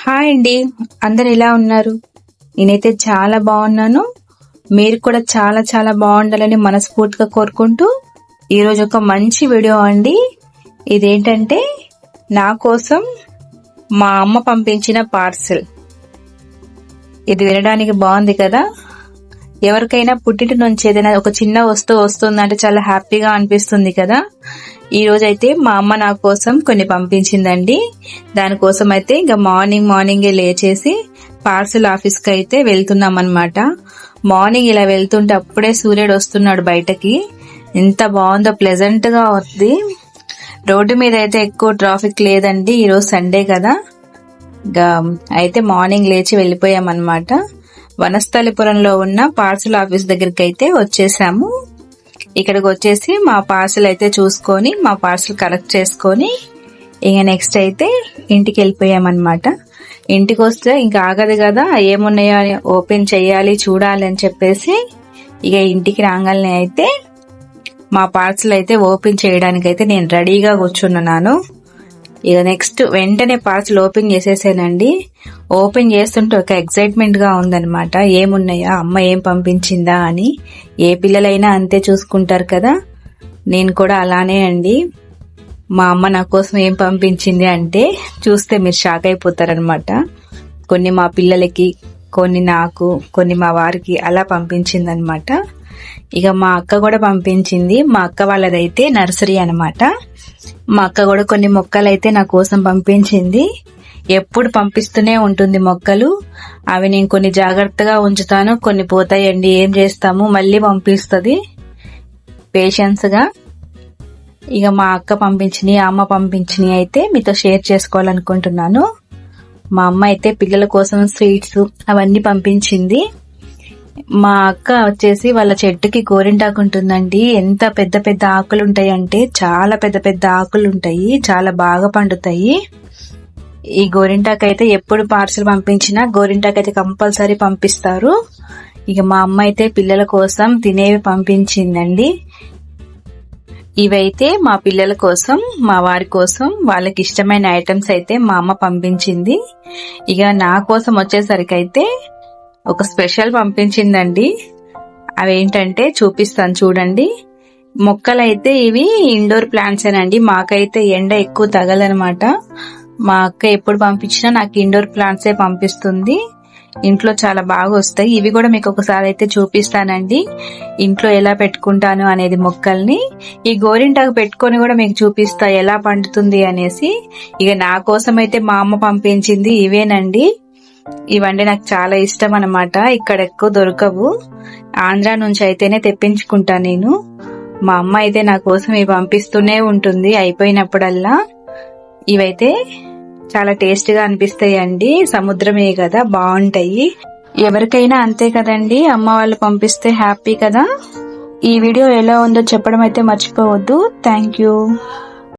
Hi అండి, అందరు ఎలా ఉన్నారు? నేనైతే చాలా బాగున్నాను. మీరు కూడా చాలా చాలా బాగుండాలని మనస్ఫూర్తిగా కోరుకుంటూ ఈరోజు ఒక మంచి వీడియో అండి. ఇదేంటంటే నా కోసం మా అమ్మ పంపించిన పార్సిల్. ఇది వినడానికి బాగుంది కదా. ఎవరికైనా పుట్టింటి నుంచి ఏదైనా ఒక చిన్న వస్తువు వస్తుందంటే చాలా హ్యాపీగా అనిపిస్తుంది కదా. ఈ రోజు అయితే మా అమ్మ నా కోసం కొన్ని పంపించిందండి. దానికోసం అయితే ఇంకా మార్నింగే లేచేసి పార్సిల్ ఆఫీస్ కి అయితే వెళ్తున్నాం అన్నమాట. మార్నింగ్ ఇలా వెళ్తుంటే అప్పుడే సూర్యుడు వస్తున్నాడు బయటకి. ఎంత బాగుందో, ప్లెజెంట్ గా ఉంది. రోడ్డు మీద అయితే ఎక్కువ ట్రాఫిక్ లేదండి, ఈరోజు సండే కదా. అయితే మార్నింగ్ లేచి వెళ్ళిపోయామన్నమాట. వనస్థలిపురంలో ఉన్న పార్సిల్ ఆఫీస్ దగ్గరికి అయితే వచ్చేసాము. ఇక్కడికి వచ్చేసి మా పార్సిల్ అయితే చూసుకొని మా పార్సిల్ కలెక్ట్ చేసుకొని ఇక నెక్స్ట్ అయితే ఇంటికి వెళ్ళిపోయామన్నమాట. ఇంటికి వస్తే ఇంకా ఆగదు కదా, ఏమున్నాయో ఓపెన్ చెయ్యాలి చూడాలి అని చెప్పేసి ఇక ఇంటికి రాగానే అయితే మా పార్సిల్ అయితే ఓపెన్ చేయడానికి అయితే నేను రెడీగా కూర్చున్నాను. ఇక నెక్స్ట్ వెంటనే పార్సిల్ ఓపెన్ చేసేసానండి. ఓపెన్ చేస్తుంటే ఒక ఎక్సైట్మెంట్ గా ఉందన్నమాట. ఏమున్నాయా, అమ్మ ఏం పంపించిందా అని. ఏ పిల్లలైనా అంతే చూసుకుంటారు కదా, నేను కూడా అలానే అండి. మా అమ్మ నా కోసం ఏం పంపించింది అంటే చూస్తే మీరు షాక్ అయిపోతారనమాట. కొన్ని మా పిల్లలకి, కొన్ని నాకు, కొన్ని మా వారికి అలా పంపించిందనమాట. ఇక మా అక్క కూడా పంపించింది. మా అక్క వాళ్ళదైతే నర్సరీ అనమాట. మా అక్క కూడా కొన్ని మొక్కలు అయితే నా కోసం పంపించింది. ఎప్పుడు పంపిస్తూనే ఉంటుంది మొక్కలు. అవి నేను కొన్ని జాగ్రత్తగా ఉంచుతాను, కొన్ని పోతాయండి, ఏం చేస్తాము, మళ్ళీ పంపిస్తుంది పేషెన్స్ గా. ఇక మా అక్క పంపించినవి, అమ్మ పంపించినవి అయితే మీతో షేర్ చేసుకోవాలనుకుంటున్నాను. మా అమ్మ అయితే పిల్లల కోసం స్వీట్స్ అవన్నీ పంపించింది. మా అక్క వచ్చేసి వాళ్ళ చెట్టుకి గోరింటాకు ఉంటుందండి. ఎంత పెద్ద పెద్ద ఆకులు ఉంటాయి అంటే చాలా పెద్ద పెద్ద ఆకులు ఉంటాయి, చాలా బాగా పండుతాయి. ఈ గోరింటాకు అయితే ఎప్పుడు పార్సల్ పంపించినా గోరింటాకు అయితే కంపల్సరీ పంపిస్తారు. ఇక మా అమ్మ అయితే పిల్లల కోసం తినేవి పంపించిందండి. ఇవైతే మా పిల్లల కోసం, మా వారి కోసం, వాళ్ళకి ఇష్టమైన ఐటమ్స్ అయితే మా అమ్మ పంపించింది. ఇక నా కోసం వచ్చేసరికి అయితే ఒక స్పెషల్ పంపించిందండి. అవేంటంటే చూపిస్తాను చూడండి. మొక్కలైతే ఇవి ఇండోర్ ప్లాంట్స్ ఏనండి. మాకైతే ఎండ ఎక్కువ తగలనమాట. మా అక్క ఎప్పుడు పంపించినా నాకు ఇండోర్ ప్లాంట్సే పంపిస్తుంది. ఇంట్లో చాలా బాగా వస్తాయి. ఇవి కూడా మీకు ఒకసారి అయితే చూపిస్తానండి, ఇంట్లో ఎలా పెట్టుకుంటాను అనేది మొక్కల్ని. ఈ గోరింటాకు పెట్టుకొని కూడా మీకు చూపిస్తా ఎలా పండుతుంది అనేసి. ఇక నా కోసం అయితే మా అమ్మ పంపించింది ఇవేనండి. ఇవంటే నాకు చాలా ఇష్టం అన్నమాట. ఇక్కడ ఎక్కువ దొరకవు, ఆంధ్రా నుంచి అయితేనే తెప్పించుకుంటా నేను. మా అమ్మ అయితే నా కోసం ఇవి పంపిస్తూనే ఉంటుంది అయిపోయినప్పుడల్లా. ఇవైతే చాలా టేస్ట్ గా అనిపిస్తాయి అండి, సముద్రమే కదా, బాగుంటాయి. ఎవరికైనా అంతే కదండి, అమ్మ వాళ్ళు పంపిస్తే హ్యాపీ కదా. ఈ వీడియో ఎలా ఉందో చెప్పడం అయితే మర్చిపోవద్దు. Thank you.